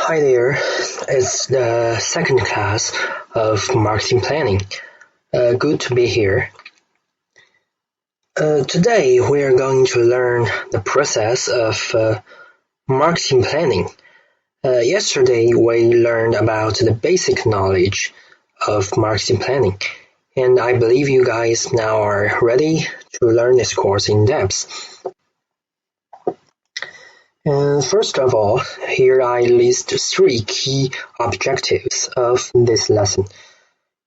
Hi there, it's the second class of marketing planning. Good to be here. Today we are going to learn the process of marketing planning. Yesterday we learned about the basic knowledge of marketing planning, and I believe you guys now are ready to learn this course in depth. And first of all, here I list 3 key objectives of this lesson.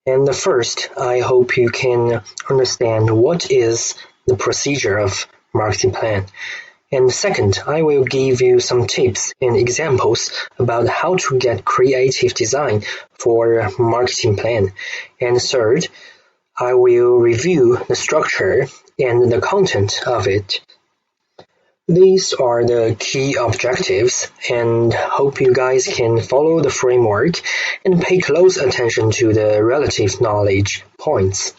And first, I hope you can understand what is the procedure of marketing plan. And second, I will give you some tips and examples about how to get creative design for marketing plan. And third, I will review the structure and the content of it. These are the key objectives, and hope you guys can follow the framework and pay close attention to the relative knowledge points.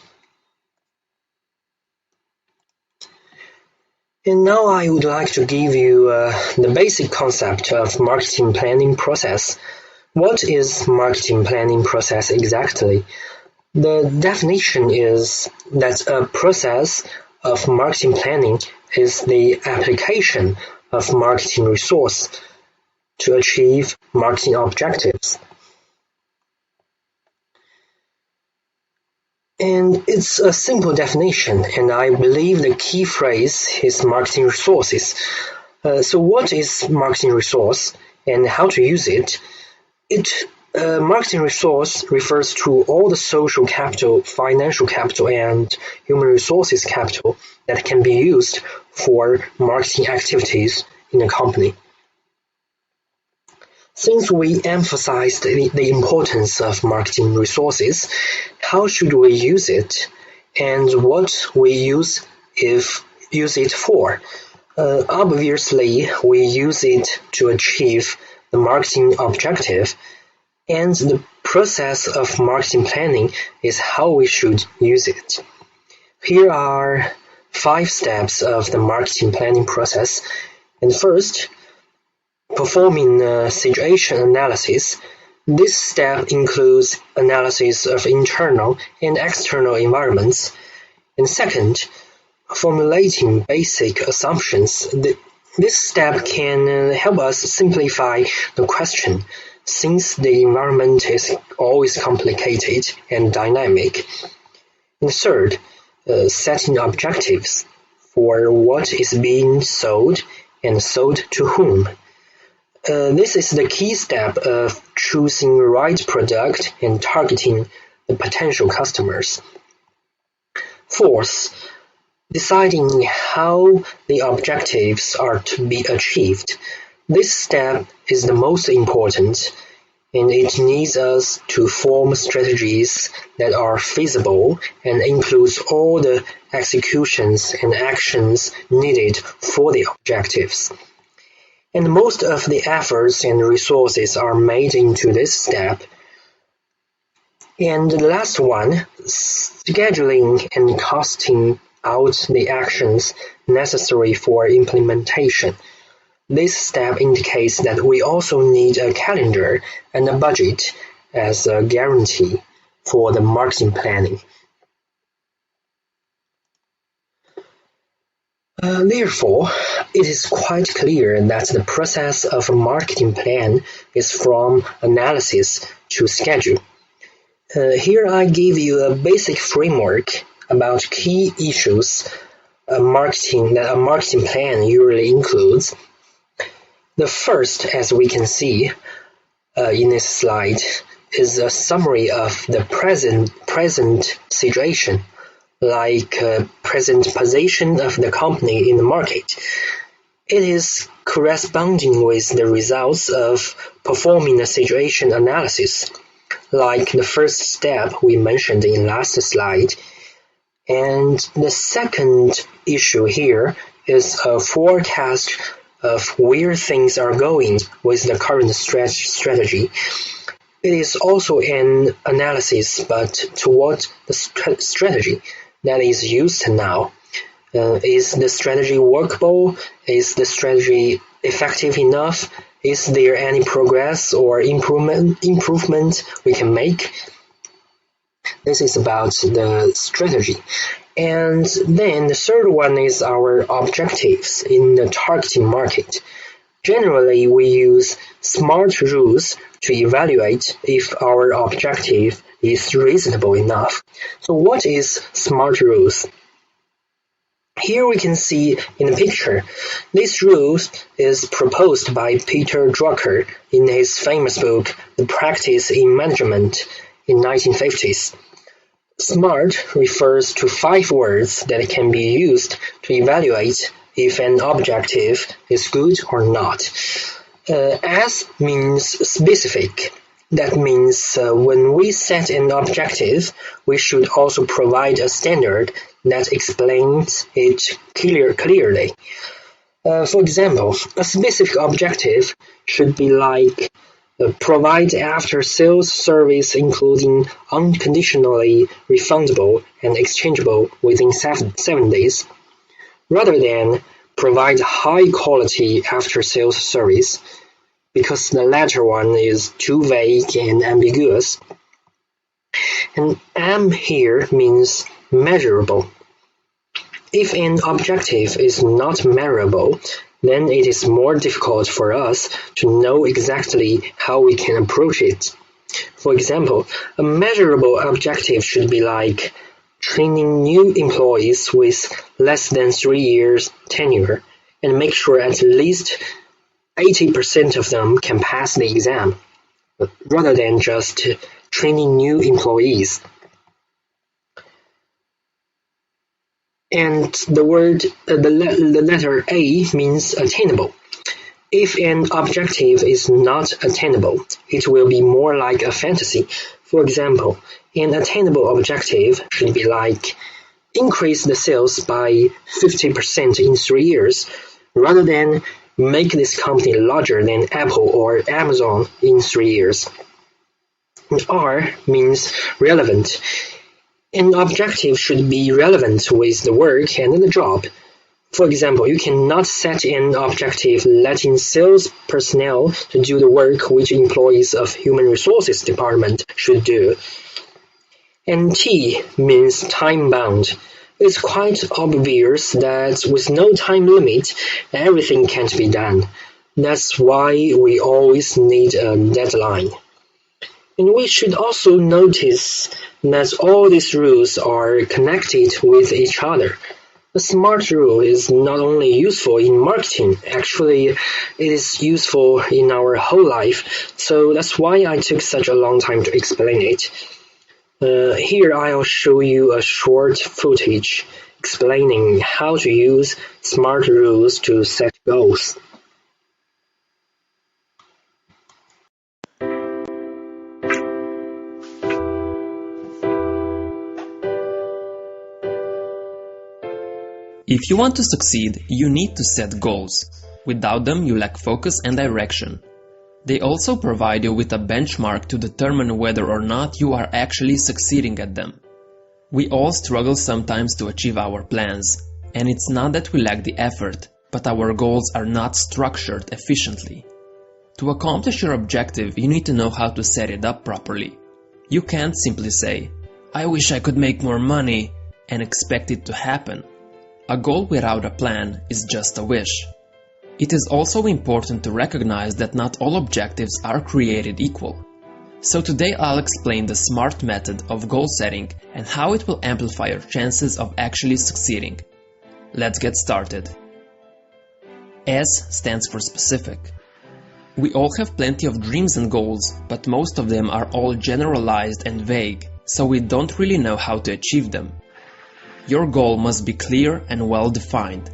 And now I would like to give you the basic concept of marketing planning process. What is marketing planning process exactly? The definition is that a process of marketing planning is the application of marketing resource to achieve marketing objectives. And it's a simple definition, and I believe the key phrase is marketing resources. So what is marketing resource and how to use it? Marketing resource refers to all the social capital, financial capital, and human resources capital that can be used for marketing activities in a company. Since we emphasized the importance of marketing resources, how should we use it, and what we use it for? Obviously, we use it to achieve the marketing objective, and the process of marketing planning is how we should use it. Here are 5 steps of the marketing planning process. And first, performing a situation analysis. This step includes analysis of internal and external environments. And second, formulating basic assumptions. This step can help us simplify the question, since the environment is always complicated and dynamic. And third, setting objectives for what is being sold and sold to whom. This is the key step of choosing the right product and targeting the potential customers. Fourth, deciding how the objectives are to be achieved. This step is the most important, and it needs us to form strategies that are feasible and includes all the executions and actions needed for the objectives. And most of the efforts and resources are made into this step. And the last one, scheduling and costing out the actions necessary for implementation. This step indicates that we also need a calendar and a budget as a guarantee for the marketing planning. Therefore, it is quite clear that the process of a marketing plan is from analysis to schedule. Here I give you a basic framework about key issues that a marketing plan usually includes. The first, as we can see in this slide, is a summary of the present situation, like present position of the company in the market. It is corresponding with the results of performing a situation analysis, like the first step we mentioned in last slide. And the second issue here is a forecast of where things are going with the current strategy. It is also an analysis, but toward the strategy that is used now. Is the strategy workable? Is the strategy effective enough? Is there any progress or improvement we can make? This is about the strategy. And then the third one is our objectives in the targeting market. Generally, we use SMART rules to evaluate if our objective is reasonable enough. So what is SMART rules? Here we can see in the picture, this rule is proposed by Peter Drucker in his famous book, The Practice in Management in 1950s. SMART refers to 5 words that can be used to evaluate if an objective is good or not. S means specific. That means when we set an objective, we should also provide a standard that explains it clearly. For example, a specific objective should be like provide after-sales service including unconditionally refundable and exchangeable within 7 days, rather than provide high-quality after-sales service, because the latter one is too vague and ambiguous. And M here means measurable. If an objective is not measurable, then it is more difficult for us to know exactly how we can approach it. For example, a measurable objective should be like training new employees with less than 3 years tenure and make sure at least 80% of them can pass the exam, rather than just training new employees. And the letter A means attainable. If an objective is not attainable, it will be more like a fantasy. For example, an attainable objective should be like increase the sales by 50% in 3 years, rather than make this company larger than Apple or Amazon in 3 years. And R means relevant. An objective should be relevant with the work and the job. For example, you cannot set an objective letting sales personnel to do the work which employees of human resources department should do. And T means time-bound. It's quite obvious that with no time limit, everything can't be done. That's why we always need a deadline. And we should also notice that all these rules are connected with each other. A SMART rule is not only useful in marketing, actually it is useful in our whole life, so that's why I took such a long time to explain it. Here I'll show you a short footage explaining how to use SMART rules to set goals. If you want to succeed, you need to set goals. Without them, you lack focus and direction. They also provide you with a benchmark to determine whether or not you are actually succeeding at them. We all struggle sometimes to achieve our plans, and it's not that we lack the effort, but our goals are not structured efficiently. To accomplish your objective, you need to know how to set it up properly. You can't simply say, "I wish I could make more money," and expect it to happen. A goal without a plan is just a wish. It is also important to recognize that not all objectives are created equal. So today I'll explain the SMART method of goal setting and how it will amplify your chances of actually succeeding. Let's get started. S stands for specific. We all have plenty of dreams and goals, but most of them are all generalized and vague, so we don't really know how to achieve them. Your goal must be clear and well defined.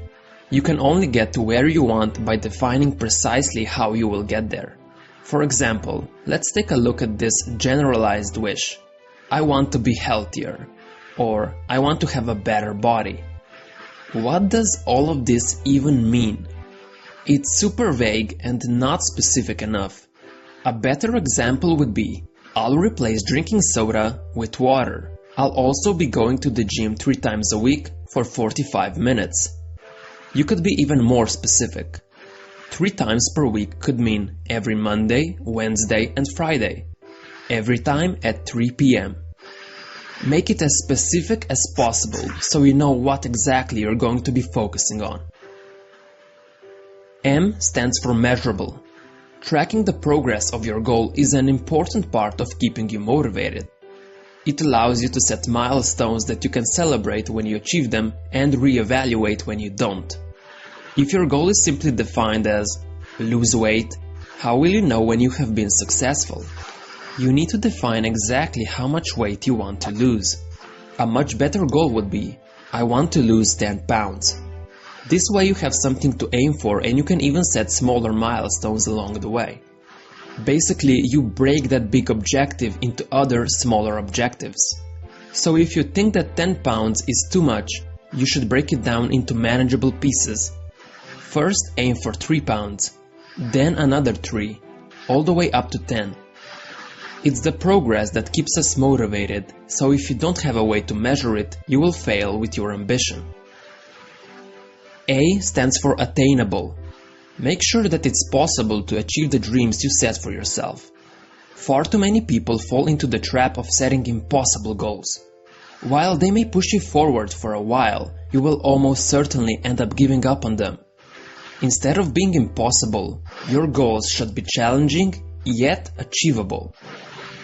You can only get to where you want by defining precisely how you will get there. For example, let's take a look at this generalized wish. I want to be healthier, or I want to have a better body. What does all of this even mean? It's super vague and not specific enough. A better example would be, I'll replace drinking soda with water. I'll also be going to the gym 3 times a week for 45 minutes. You could be even more specific. 3 times per week could mean every Monday, Wednesday, and Friday. Every time at 3 p.m. Make it as specific as possible so you know what exactly you're going to be focusing on. M stands for measurable. Tracking the progress of your goal is an important part of keeping you motivated. It allows you to set milestones that you can celebrate when you achieve them and reevaluate when you don't. If your goal is simply defined as lose weight, how will you know when you have been successful? You need to define exactly how much weight you want to lose. A much better goal would be, I want to lose 10 pounds. This way you have something to aim for and you can even set smaller milestones along the way. Basically, you break that big objective into other smaller objectives. So if you think that 10 pounds is too much, you should break it down into manageable pieces. First aim for 3 pounds, then another 3, all the way up to 10. It's the progress that keeps us motivated, so if you don't have a way to measure it, you will fail with your ambition. A stands for attainable. Make sure that it's possible to achieve the dreams you set for yourself. Far too many people fall into the trap of setting impossible goals. While they may push you forward for a while, you will almost certainly end up giving up on them. Instead of being impossible, your goals should be challenging, yet achievable.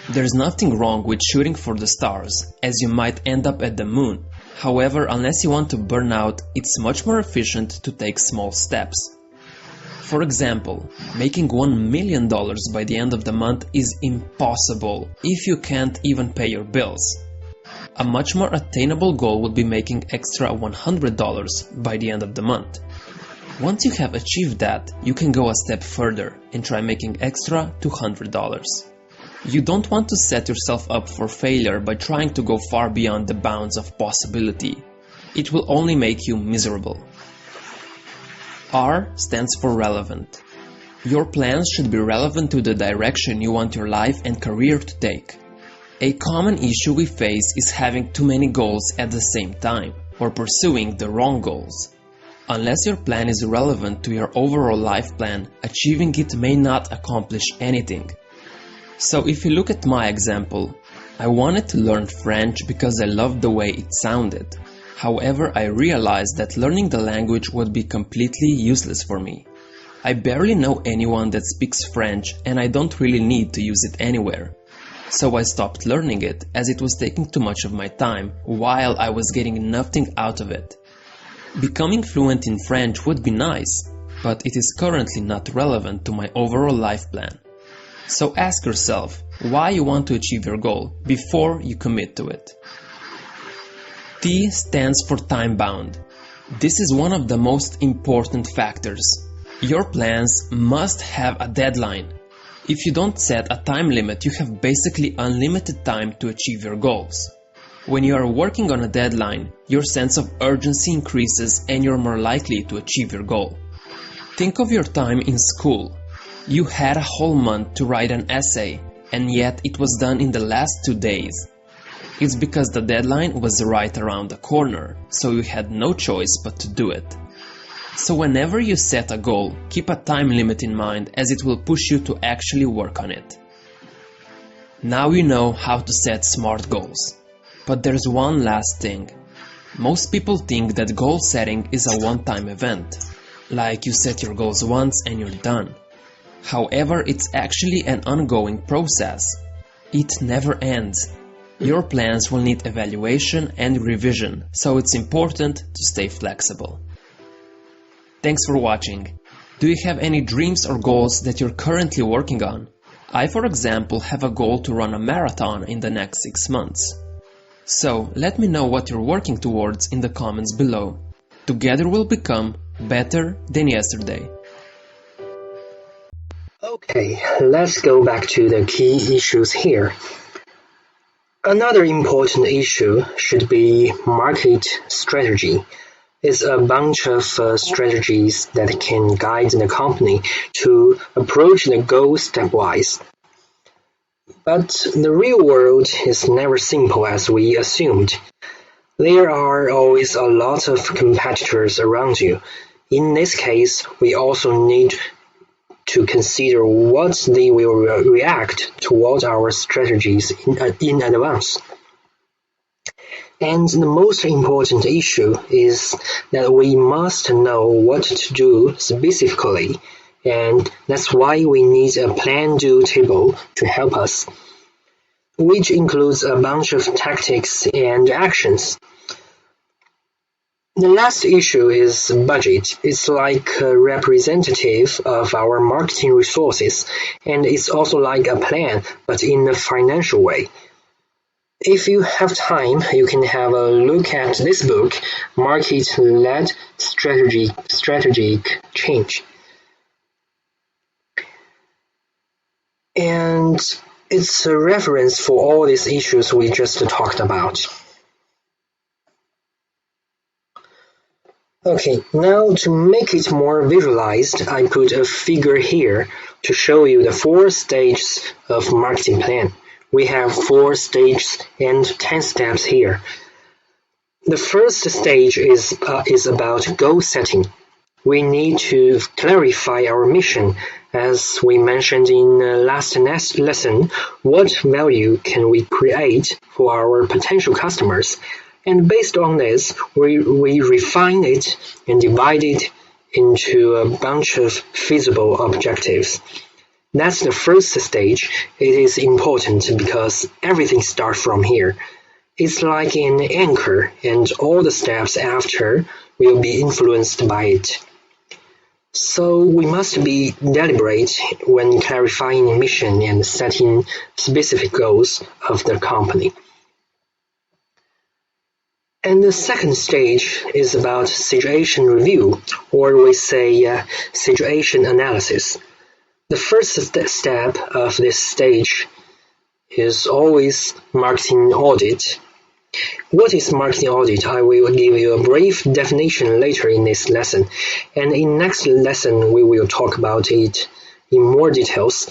There's nothing wrong with shooting for the stars, as you might end up at the moon. However, unless you want to burn out, it's much more efficient to take small steps. For example, making $1 million by the end of the month is impossible if you can't even pay your bills. A much more attainable goal would be making extra $100 by the end of the month. Once you have achieved that, you can go a step further and try making extra $200. You don't want to set yourself up for failure by trying to go far beyond the bounds of possibility. It will only make you miserable. R stands for relevant. Your plans should be relevant to the direction you want your life and career to take. A common issue we face is having too many goals at the same time, or pursuing the wrong goals. Unless your plan is relevant to your overall life plan, achieving it may not accomplish anything. So if you look at my example, I wanted to learn French because I loved the way it sounded. However, I realized that learning the language would be completely useless for me. I barely know anyone that speaks French and I don't really need to use it anywhere. So I stopped learning it as it was taking too much of my time while I was getting nothing out of it. Becoming fluent in French would be nice, but it is currently not relevant to my overall life plan. So ask yourself why you want to achieve your goal before you commit to it. T stands for time-bound. This is one of the most important factors. Your plans must have a deadline. If you don't set a time limit, you have basically unlimited time to achieve your goals. When you are working on a deadline, your sense of urgency increases and you're more likely to achieve your goal. Think of your time in school. You had a whole month to write an essay, and yet it was done in the last 2 days. It's because the deadline was right around the corner, so you had no choice but to do it. So whenever you set a goal, keep a time limit in mind as it will push you to actually work on it. Now you know how to set SMART goals. But there's one last thing. Most people think that goal setting is a one-time event, like you set your goals once and you're done. However, it's actually an ongoing process. It never ends. Your plans will need evaluation and revision, so it's important to stay flexible. Thanks for watching. Do you have any dreams or goals that you're currently working on? I, for example, have a goal to run a marathon in the next 6 months. So, let me know what you're working towards in the comments below. Together we'll become better than yesterday. Okay, let's go back to the key issues here. Another important issue should be market strategy. It's a bunch of strategies that can guide the company to approach the goal stepwise. But the real world is never simple as we assumed. There are always a lot of competitors around you. In this case, we also need to consider what they will react toward our strategies in advance. And the most important issue is that we must know what to do specifically, and that's why we need a plan-do table to help us, which includes a bunch of tactics and actions. The last issue is budget. It's like a representative of our marketing resources, and it's also like a plan, but in a financial way. If you have time, you can have a look at this book, Market-Led Strategic Change. And it's a reference for all these issues we just talked about. Okay, now to make it more visualized, I put a figure here to show you the 4 stages of marketing plan. We have 4 stages and 10 steps here. The first stage is about goal setting. We need to clarify our mission. As we mentioned in the last lesson, what value can we create for our potential customers? And based on this, we refine it and divide it into a bunch of feasible objectives. That's the first stage. It is important because everything starts from here. It's like an anchor, and all the steps after will be influenced by it. So we must be deliberate when clarifying mission and setting specific goals of the company. And the second stage is about situation review, or we say situation analysis. The first step of this stage is always marketing audit. What is marketing audit? I will give you a brief definition later in this lesson, and in next lesson we will talk about it in more details.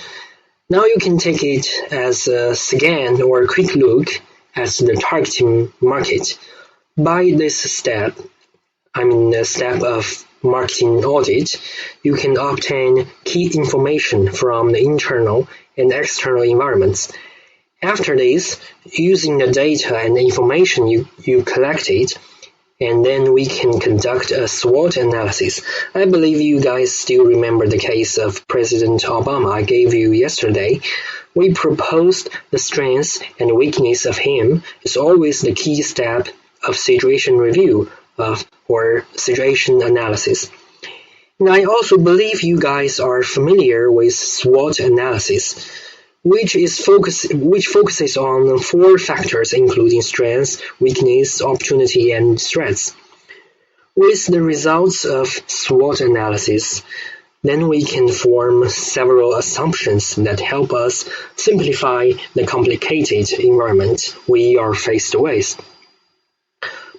Now you can take it as a scan or a quick look at the targeting market. By this step, the step of marketing audit, you can obtain key information from the internal and external environments. After this, using the data and the information you collected, and then we can conduct a SWOT analysis. I believe you guys still remember the case of President Obama I gave you yesterday. We proposed the strengths and weakness of him is always the key step of situation review or situation analysis. And I also believe you guys are familiar with SWOT analysis, which focuses on 4 factors including strengths, weakness, opportunity, and threats. With the results of SWOT analysis, then we can form several assumptions that help us simplify the complicated environment we are faced with.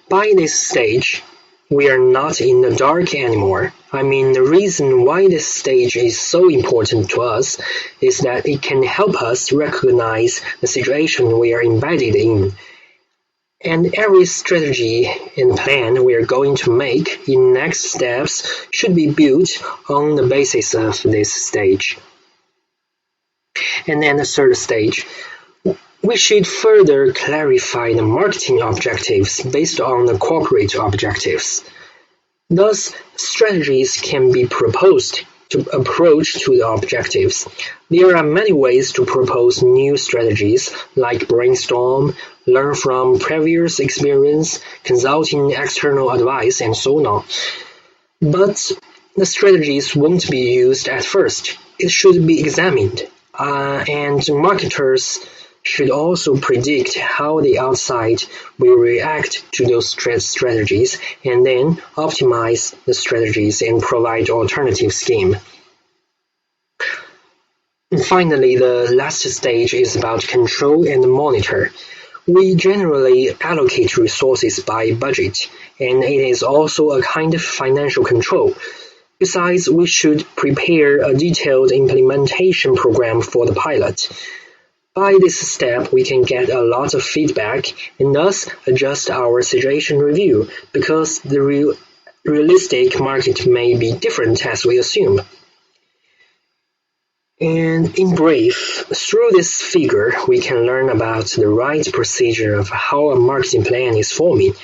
By this stage, we are not in the dark anymore. The reason why this stage is so important to us is that it can help us recognize the situation we are embedded in. And every strategy and plan we are going to make in next steps should be built on the basis of this stage. And then the third stage. We should further clarify the marketing objectives based on the corporate objectives. Thus, strategies can be proposed to approach to the objectives. There are many ways to propose new strategies, like brainstorm, learn from previous experience, consulting external advice, and so on. But the strategies won't be used at first. It should be examined, and marketers should also predict how the outside will react to those strategies and then optimize the strategies and provide alternative scheme. And finally, the last stage is about control and monitor. We generally allocate resources by budget, and it is also a kind of financial control. Besides, we should prepare a detailed implementation program for the pilot. By this step, we can get a lot of feedback and thus adjust our situation review because the realistic market may be different as we assume. And in brief, through this figure, we can learn about the right procedure of how a marketing plan is forming,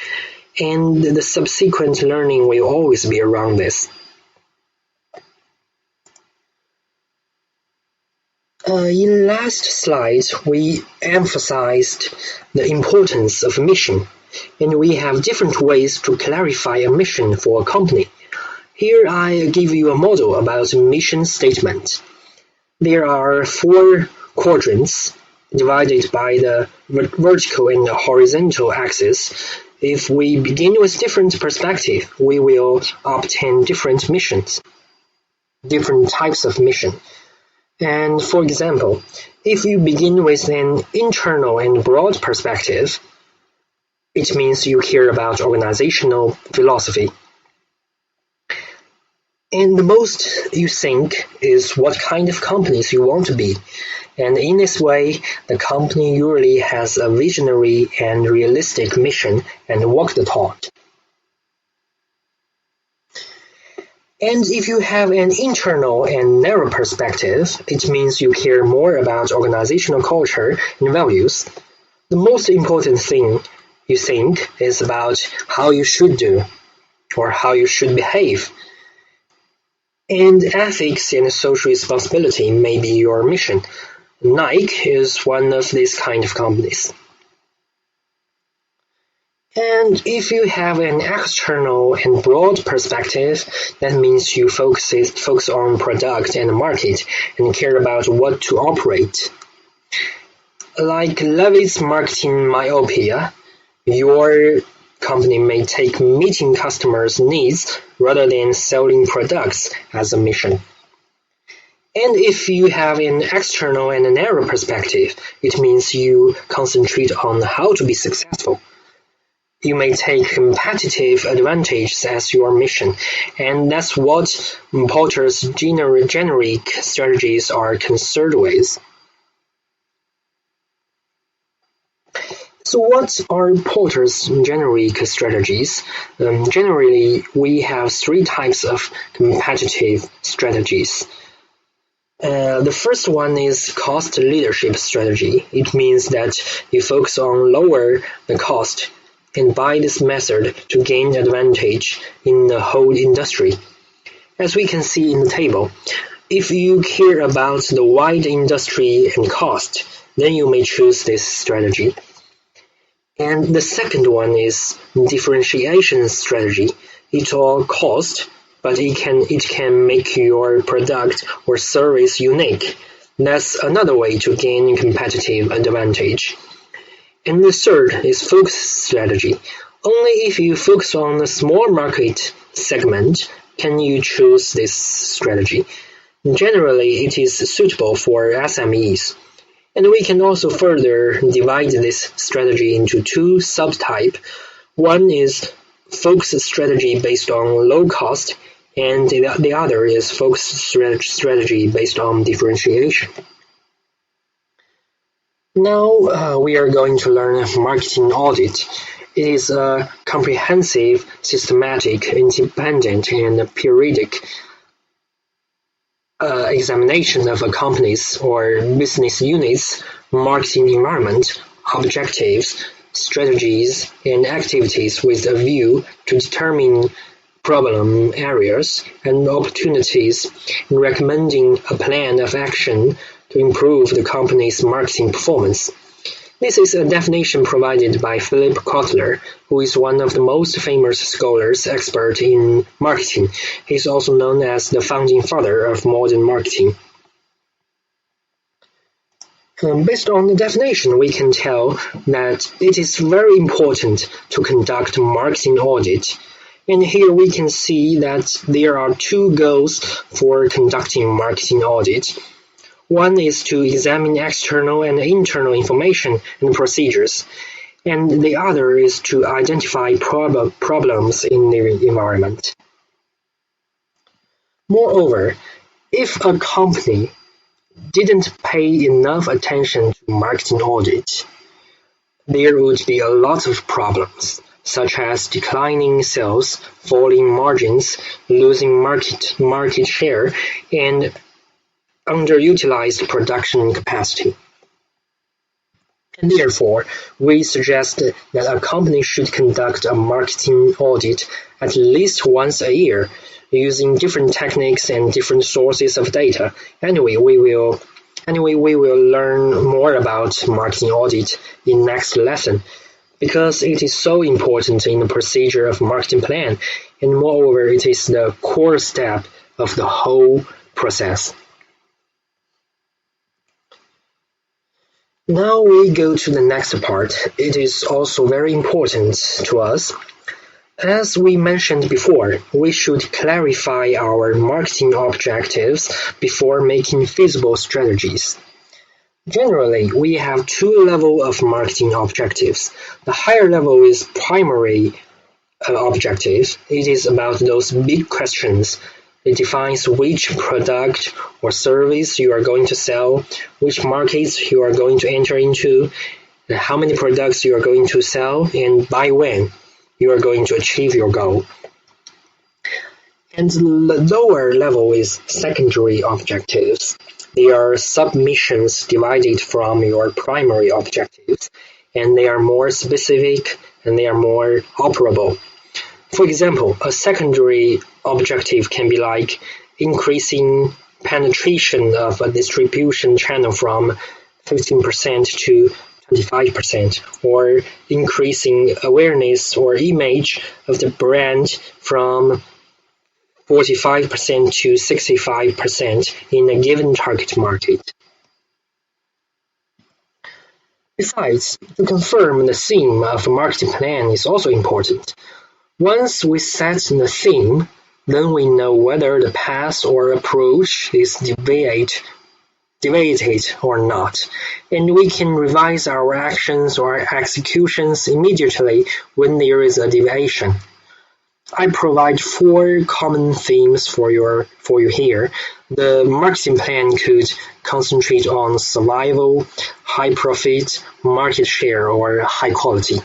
and the subsequent learning will always be around this. In last slide, we emphasized the importance of mission, and we have different ways to clarify a mission for a company. Here I give you a model about mission statement. There are 4 quadrants divided by the vertical and the horizontal axis. If we begin with different perspective, we will obtain different missions, different types of mission. And for example, if you begin with an internal and broad perspective, it means you care about organizational philosophy. And the most you think is what kind of companies you want to be. And in this way, the company usually has a visionary and realistic mission and walk the talk. And if you have an internal and narrow perspective, it means you care more about organizational culture and values. The most important thing you think is about how you should do or how you should behave. And ethics and social responsibility may be your mission. Nike is one of these kind of companies. And if you have an external and broad perspective, that means you focus on product and market and care about what to operate. Like Levi's marketing myopia, your company may take meeting customers' needs rather than selling products as a mission. And if you have an external and a narrow perspective, it means you concentrate on how to be successful. You may take competitive advantage as your mission, and that's what Porter's generic strategies are concerned with. So what are Porter's generic strategies? Generally, we have 3 types of competitive strategies. The first one is cost leadership strategy. It means that you focus on lower the cost and by this method to gain advantage in the whole industry. As we can see in the table, if you care about the wide industry and cost, then you may choose this strategy. And the second one is differentiation strategy. It's all cost, but it can make your product or service unique. That's another way to gain competitive advantage. And the third is focus strategy. Only if you focus on a small market segment can you choose this strategy. Generally, it is suitable for SMEs. And we can also further divide this strategy into 2 subtypes. One is focus strategy based on low cost, and the other is focus strategy based on differentiation. Now we are going to learn marketing audit. It is a comprehensive, systematic, independent, and periodic examination of a company's or business unit's marketing environment, objectives, strategies, and activities with a view to determine problem areas and opportunities and recommending a plan of action to improve the company's marketing performance. This is a definition provided by Philip Kotler, who is one of the most famous scholars expert in marketing. He is also known as the founding father of modern marketing. Based on the definition, we can tell that it is very important to conduct marketing audit. And here we can see that there are 2 goals for conducting marketing audit. One is to examine external and internal information and procedures, and the other is to identify problems in the environment. Moreover, if a company didn't pay enough attention to marketing audit, there would be a lot of problems. such as declining sales, falling margins, losing market share, and underutilized production capacity. And therefore, we suggest that a company should conduct a marketing audit at least once a year, using different techniques and different sources of data. Anyway, we will learn more about marketing audit in next lesson, because it is so important in the procedure of marketing plan, and moreover, it is the core step of the whole process. Now we go to the next part. It is also very important to us. As we mentioned before, we should clarify our marketing objectives before making feasible strategies. Generally, we have two levels of marketing objectives. The higher level is primary objective. It is about those big questions. It defines which product or service you are going to sell, which markets you are going to enter into, how many products you are going to sell, and by when you are going to achieve your goal. And the lower level is secondary objectives. They are submissions divided from your primary objectives, and they are more specific and they are more operable. For example, a secondary objective can be like increasing penetration of a distribution channel from 15% to 25%, or increasing awareness or image of the brand from 45% to 65% in a given target market. Besides, to confirm the theme of a marketing plan is also important. Once we set the theme, then we know whether the path or approach is deviated or not, and we can revise our actions or executions immediately when there is a deviation. I provide 4 common themes for you here. The marketing plan could concentrate on survival, high profit, market share, or high quality.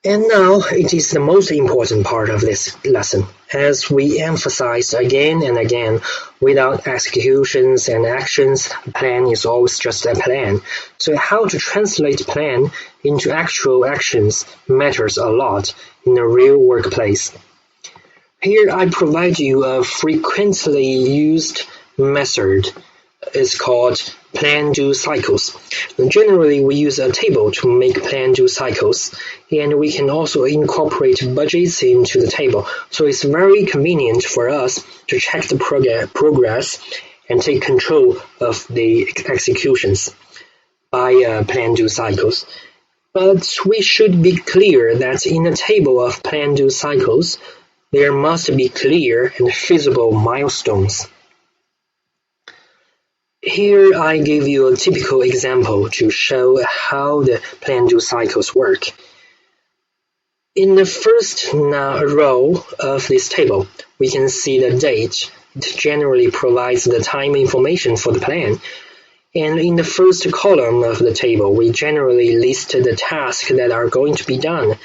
And now it is the most important part of this lesson. As we emphasize again and again, without executions and actions, a plan is always just a plan. So how to translate plan into actual actions matters a lot in a real workplace. Here I provide you a frequently used method. It's called plan-do cycles. Generally, we use a table to make plan-do cycles, and we can also incorporate budgets into the table. So it's very convenient for us to check the progress and take control of the executions by plan-do cycles. But we should be clear that in a table of plan-do cycles, there must be clear and feasible milestones. Here I give you a typical example to show how the plan-do cycles work. In the first row of this table, we can see the date. It generally provides the time information for the plan. And in the first column of the table, we generally list the tasks that are going to be done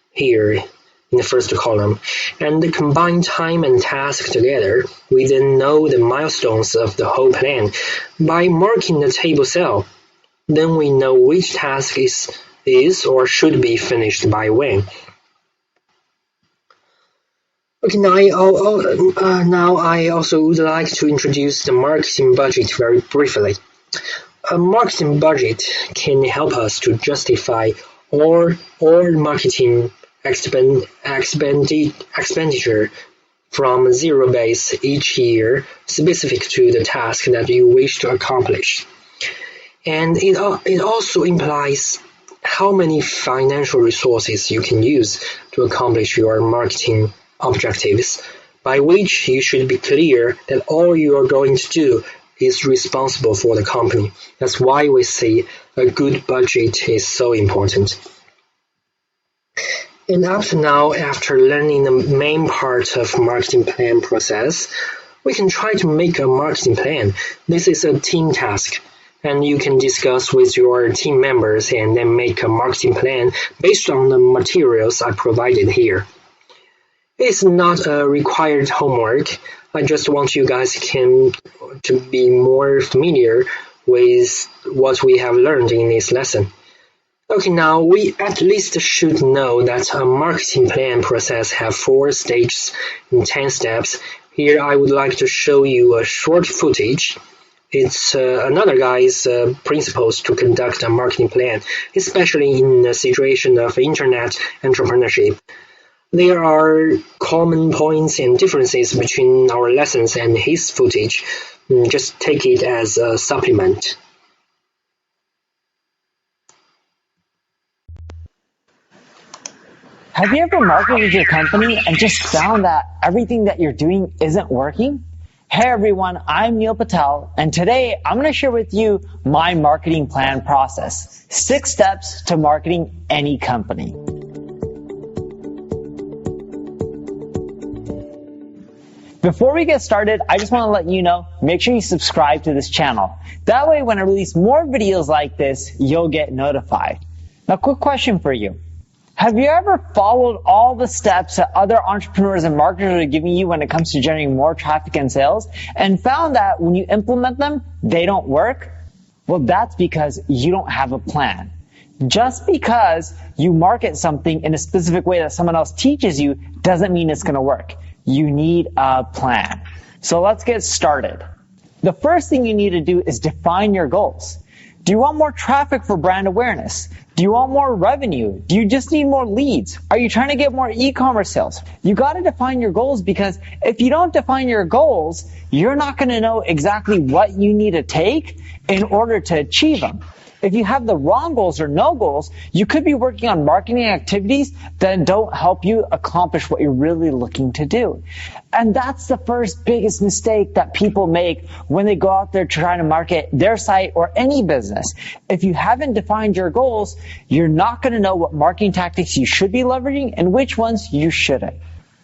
here in the first column, and the combined time and task together, we then know the milestones of the whole plan. By marking the table cell, then we know which task is or should be finished by when. Okay, now I also would like to introduce the marketing budget very briefly. A marketing budget can help us to justify all marketing expenditure from zero base each year, specific to the task that you wish to accomplish. And it also implies how many financial resources you can use to accomplish your marketing objectives, by which you should be clear that all you are going to do is responsible for the company. That's why we say a good budget is so important. And up to now, after learning the main part of marketing plan process, we can try to make a marketing plan. This is a team task. and you can discuss with your team members and then make a marketing plan based on the materials I provided here. It's not a required homework. I just want you guys to be more familiar with what we have learned in this lesson. Okay, now we at least should know that a marketing plan process has 4 stages and 10 steps. Here I would like to show you a short footage. It's another guy's principles to conduct a marketing plan, especially in a situation of internet entrepreneurship. There are common points and differences between our lessons and his footage. Just take it as a supplement. Have you ever marketed your company and just found that everything that you're doing isn't working? Hey everyone, I'm Neil Patel, and today I'm going to share with you my marketing plan process. 6 steps to marketing any company. Before we get started, I just want to let you know, make sure you subscribe to this channel. That way, when I release more videos like this, you'll get notified. Now, quick question for you. Have you ever followed all the steps that other entrepreneurs and marketers are giving you when it comes to generating more traffic and sales and found that when you implement them, they don't work? Well, that's because you don't have a plan. Just because you market something in a specific way that someone else teaches you doesn't mean it's going to work. You need a plan. So let's get started. The first thing you need to do is define your goals. Do you want more traffic for brand awareness? Do you want more revenue? Do you just need more leads? Are you trying to get more e-commerce sales? You got to define your goals, because if you don't define your goals, you're not going to know exactly what you need to take in order to achieve them. If you have the wrong goals or no goals, you could be working on marketing activities that don't help you accomplish what you're really looking to do. And that's the first biggest mistake that people make when they go out there trying to market their site or any business. If you haven't defined your goals, you're not going to know what marketing tactics you should be leveraging and which ones you shouldn't.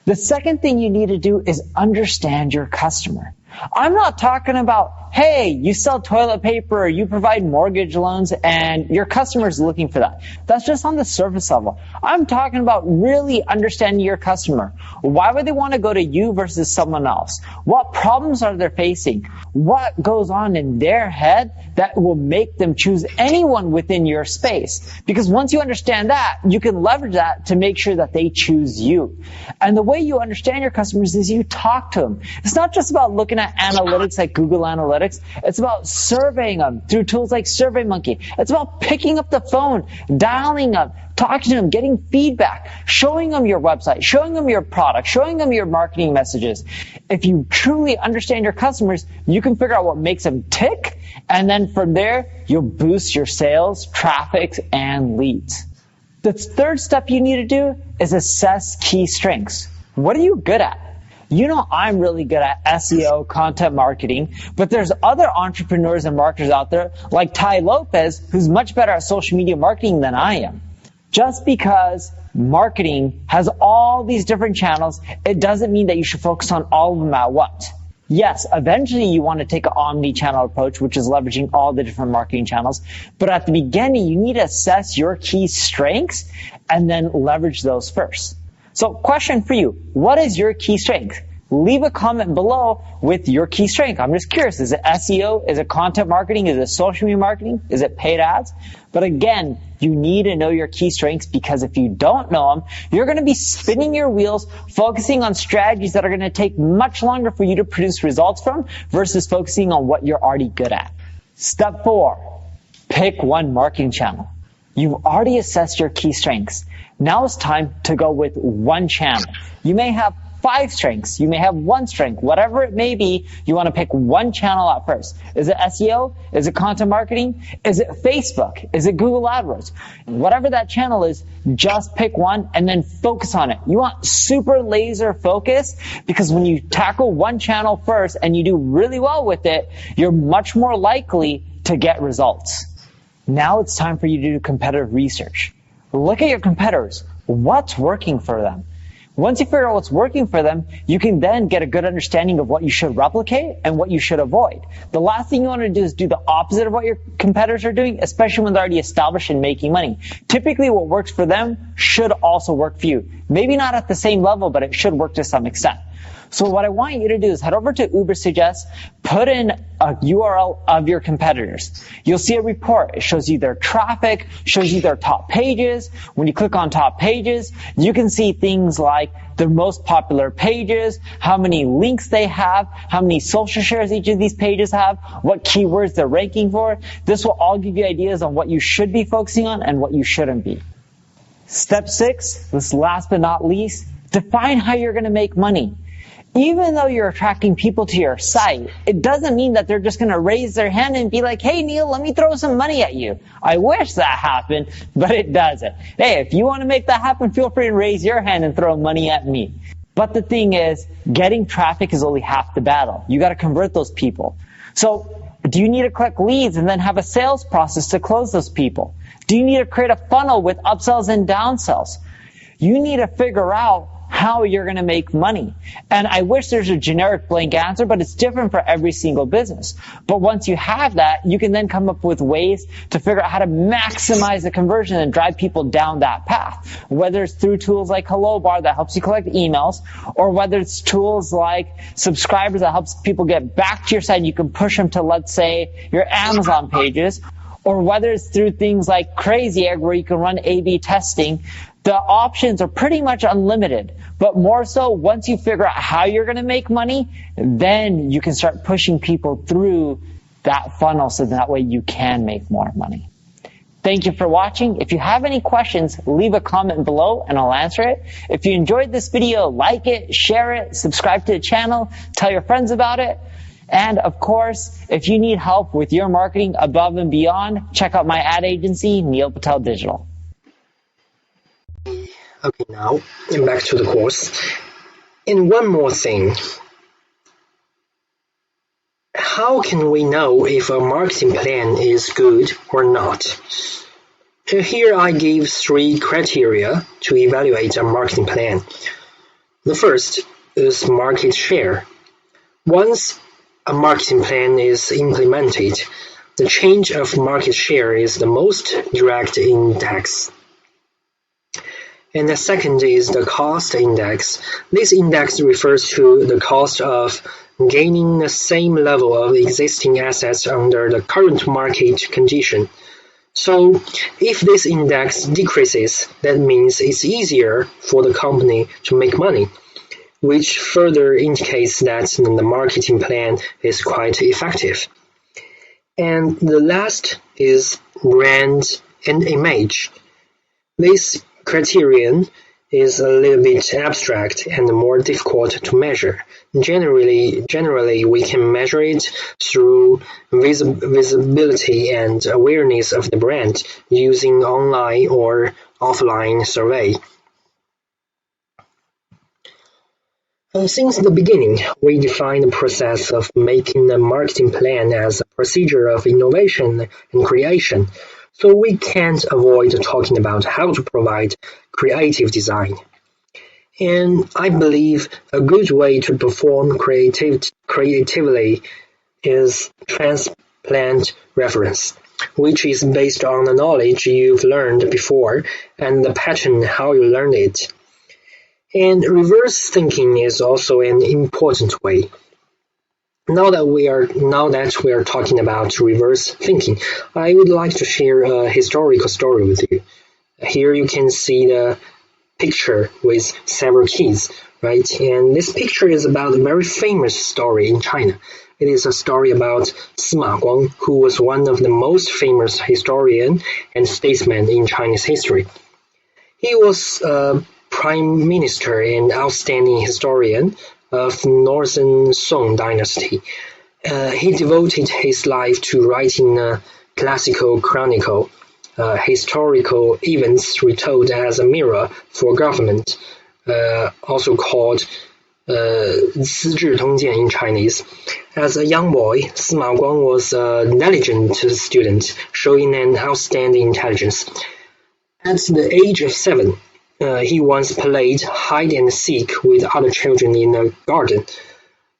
The second thing you need to do is understand your customer. I'm not talking about, hey, you sell toilet paper or you provide mortgage loans and your customer's looking for that. That's just on the surface level. I'm talking about really understanding your customer. Why would they want to go to you versus someone else? What problems are they facing? What goes on in their head that will make them choose anyone within your space? Because once you understand that, you can leverage that to make sure that they choose you. And the way you understand your customers is you talk to them. It's not just about looking at analytics like Google Analytics. It's about surveying them through tools like SurveyMonkey. It's about picking up the phone, dialing them, talking to them, getting feedback, showing them your website, showing them your product, showing them your marketing messages. If you truly understand your customers, you can figure out what makes them tick, and then from there, you'll boost your sales, traffic, and leads. The third step you need to do is assess key strengths. What are you good at? You know, I'm really good at SEO, content marketing, but there's other entrepreneurs and marketers out there like Tai Lopez, who's much better at social media marketing than I am. Just because marketing has all these different channels, it doesn't mean that you should focus on all of them at once. Yes, eventually you want to take an omni-channel approach, which is leveraging all the different marketing channels. But at the beginning, you need to assess your key strengths and then leverage those first. So question for you, what is your key strength? Leave a comment below with your key strength. I'm just curious, is it SEO? Is it content marketing? Is it social media marketing? Is it paid ads? But again, you need to know your key strengths, because if you don't know them, you're going to be spinning your wheels, focusing on strategies that are going to take much longer for you to produce results from versus focusing on what you're already good at. Step 4, pick one marketing channel. You've already assessed your key strengths. Now it's time to go with one channel. You may have 5 strengths. You may have 1 strength. Whatever it may be, you want to pick one channel at first. Is it SEO? Is it content marketing? Is it Facebook? Is it Google AdWords? Whatever that channel is, just pick one and then focus on it. You want super laser focus, because when you tackle one channel first and you do really well with it, you're much more likely to get results. Now it's time for you to do competitive research. Look at your competitors. What's working for them? Once you figure out what's working for them, you can then get a good understanding of what you should replicate and what you should avoid. The last thing you want to do is do the opposite of what your competitors are doing, especially when they're already established and making money. Typically, what works for them should also work for you. Maybe not at the same level, but it should work to some extent. So what I want you to do is head over to Ubersuggest, put in a URL of your competitors. You'll see a report. It shows you their traffic, shows you their top pages. When you click on top pages, you can see things like their most popular pages, how many links they have, how many social shares each of these pages have, what keywords they're ranking for. This will all give you ideas on what you should be focusing on and what you shouldn't be. Step 6, this last but not least, define how you're going to make money. Even though you're attracting people to your site, it doesn't mean that they're just going to raise their hand and be like, hey, Neil, let me throw some money at you. I wish that happened, but it doesn't. Hey, if you want to make that happen, feel free to raise your hand and throw money at me. But the thing is, getting traffic is only half the battle. You got to convert those people. So do you need to collect leads and then have a sales process to close those people? Do you need to create a funnel with upsells and downsells? You need to figure out how you're going to make money. And I wish there's a generic blank answer, but it's different for every single business. But once you have that, you can then come up with ways to figure out how to maximize the conversion and drive people down that path. Whether it's through tools like HelloBar that helps you collect emails, or whether it's tools like Subscribers that helps people get back to your site and you can push them to, let's say, your Amazon pages, or whether it's through things like Crazy Egg where you can run A/B testing. The options are pretty much unlimited, but more so once you figure out how you're going to make money, then you can start pushing people through that funnel so that way you can make more money. Thank you for watching. If you have any questions, leave a comment below and I'll answer it. If you enjoyed this video, like it, share it, subscribe to the channel, tell your friends about it. And of course, if you need help with your marketing above and beyond, check out my ad agency, Neil Patel Digital. Okay, now back to the course. And one more thing. How can we know if a marketing plan is good or not? Here I give 3 criteria to evaluate a marketing plan. The first is market share. Once a marketing plan is implemented, the change of market share is the most direct index. And the second is the cost index. This index refers to the cost of gaining the same level of existing assets under the current market condition. So if this index decreases, that means it's easier for the company to make money, which further indicates that the marketing plan is quite effective. And the last is brand and image. This criterion is a little bit abstract and more difficult to measure. Generally, we can measure it through visibility and awareness of the brand using online or offline survey. Since the beginning, we defined the process of making a marketing plan as a procedure of innovation and creation. So we can't avoid talking about how to provide creative design. And I believe a good way to perform creatively is transplant reference, which is based on the knowledge you've learned before and the pattern how you learned it. And reverse thinking is also an important way. Now that we are talking about reverse thinking, I would like to share a historical story with you. Here you can see the picture with several kids, right? And this picture is about a very famous story in China. It is a story about Sima Guang, who was one of the most famous historian and statesmen in Chinese history. He was a prime minister and outstanding historian of Northern Song dynasty. He devoted his life to writing a classical chronicle, historical events retold as a mirror for government, also called 资治通鉴 in Chinese. As a young boy, Sima Guang was a diligent student, showing an outstanding intelligence. At the age of 7, he once played hide and seek with other children in a garden.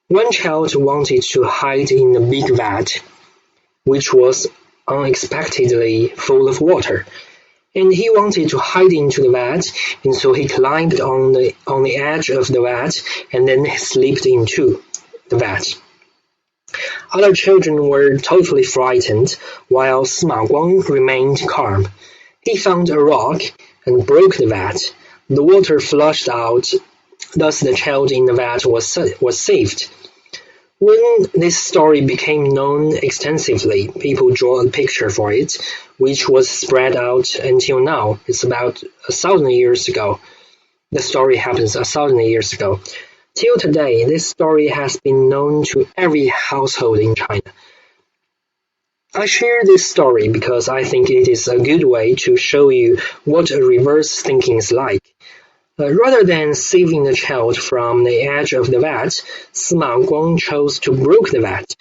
One child wanted to hide in a big vat, which was unexpectedly full of water, and he wanted to hide into the vat, and so he climbed on the edge of the vat and then slipped into the vat. Other children were totally frightened, while Sima Guang remained calm. He found a rock and broke the vat. The water flushed out, thus the child in the vat was saved. When this story became known extensively, people drew a picture for it, which was spread out until now. It's about 1,000 years ago. The story happens 1,000 years ago. Till today, this story has been known to every household in China. I share this story because I think it is a good way to show you what a reverse thinking is like. Rather than saving the child from the edge of the vat, Sima Guang chose to break the vat.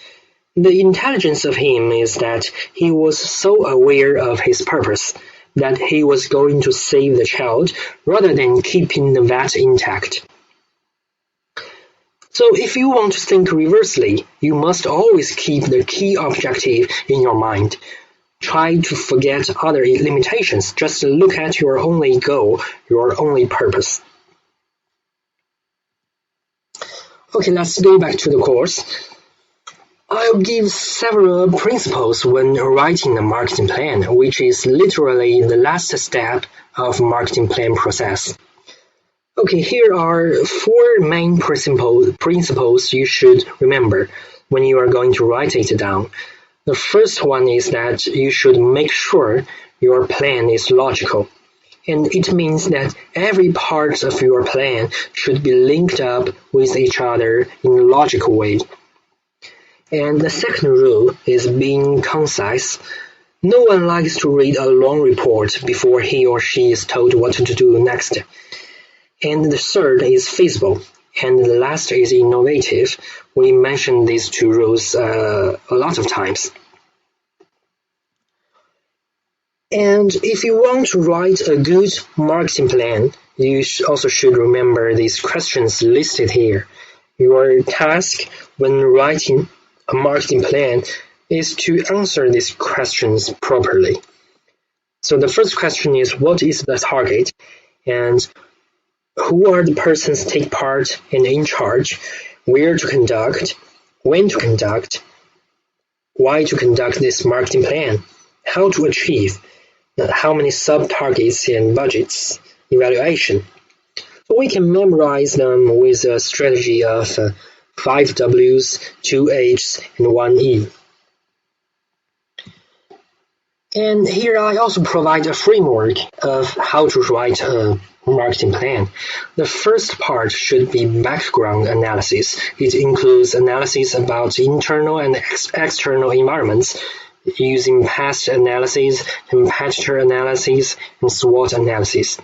The intelligence of him is that he was so aware of his purpose that he was going to save the child rather than keeping the vat intact. So if you want to think reversely, you must always keep the key objective in your mind. Try to forget other limitations. Just look at your only goal, your only purpose. Okay, let's go back to the course. I'll give several principles when writing a marketing plan, which is literally the last step of marketing plan process. Okay, here are 4 main principles you should remember when you are going to write it down. The first one is that you should make sure your plan is logical. And it means that every part of your plan should be linked up with each other in a logical way. And the second rule is being concise. No one likes to read a long report before he or she is told what to do next. And the third is feasible. And the last is innovative. We mentioned these 2 rules a lot of times. And if you want to write a good marketing plan, you also should remember these questions listed here. Your task when writing a marketing plan is to answer these questions properly. So the first question is, what is the target? And who are the persons take part and in charge? Where to conduct? When to conduct? Why to conduct this marketing plan? How to achieve? How many sub-targets and budgets? Evaluation. So we can memorize them with a strategy of 5 W's, 2 H's, and 1 E. And here I also provide a framework of how to write a marketing plan. The first part should be background analysis. It includes analysis about internal and external environments, using past analysis, competitor analysis, and SWOT analysis.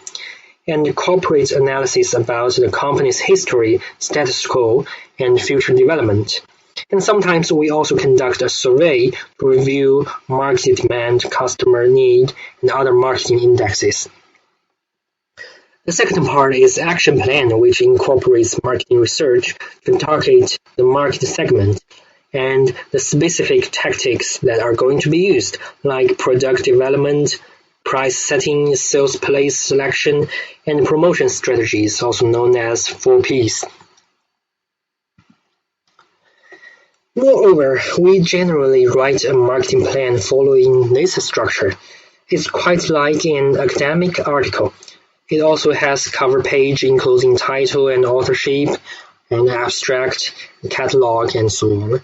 And corporate analysis about the company's history, status quo, and future development. And sometimes we also conduct a survey to review market demand, customer need, and other marketing indexes. The second part is action plan, which incorporates marketing research to target the market segment and the specific tactics that are going to be used, like product development, price setting, sales place selection, and promotion strategies, also known as 4Ps. Moreover, we generally write a marketing plan following this structure. It's quite like an academic article. It also has cover page including title and authorship, an abstract, catalog, and so on.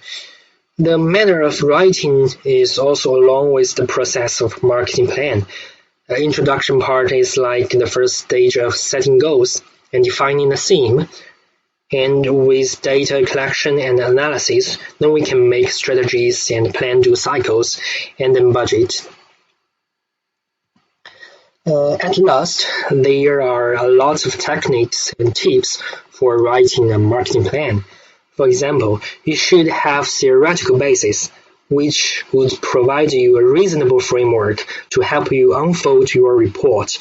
The manner of writing is also along with the process of marketing plan. The introduction part is like the first stage of setting goals and defining a theme. And with data collection and analysis, then we can make strategies and plan do cycles and then budget. At last, there are a lot of techniques and tips for writing a marketing plan. For example, you should have theoretical basis, which would provide you a reasonable framework to help you unfold your report.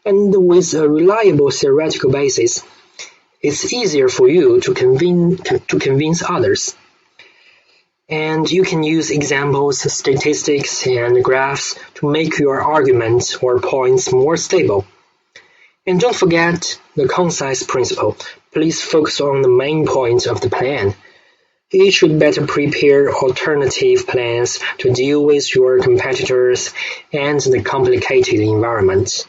And with a reliable theoretical basis, it's easier for you to convince others. And you can use examples, statistics, and graphs to make your arguments or points more stable. And don't forget the concise principle. Please focus on the main point of the plan. You should better prepare alternative plans to deal with your competitors and the complicated environment.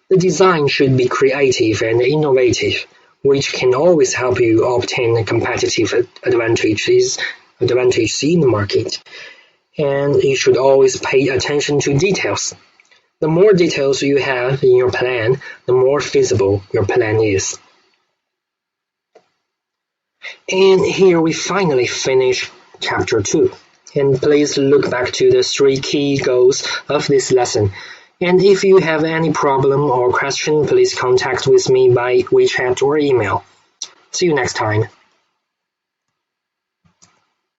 The design should be creative and innovative, which can always help you obtain competitive advantages in the market. And you should always pay attention to details. The more details you have in your plan, the more feasible your plan is. And here we finally finish Chapter 2. And please look back to the 3 key goals of this lesson. And if you have any problem or question, please contact with me by WeChat or email. See you next time.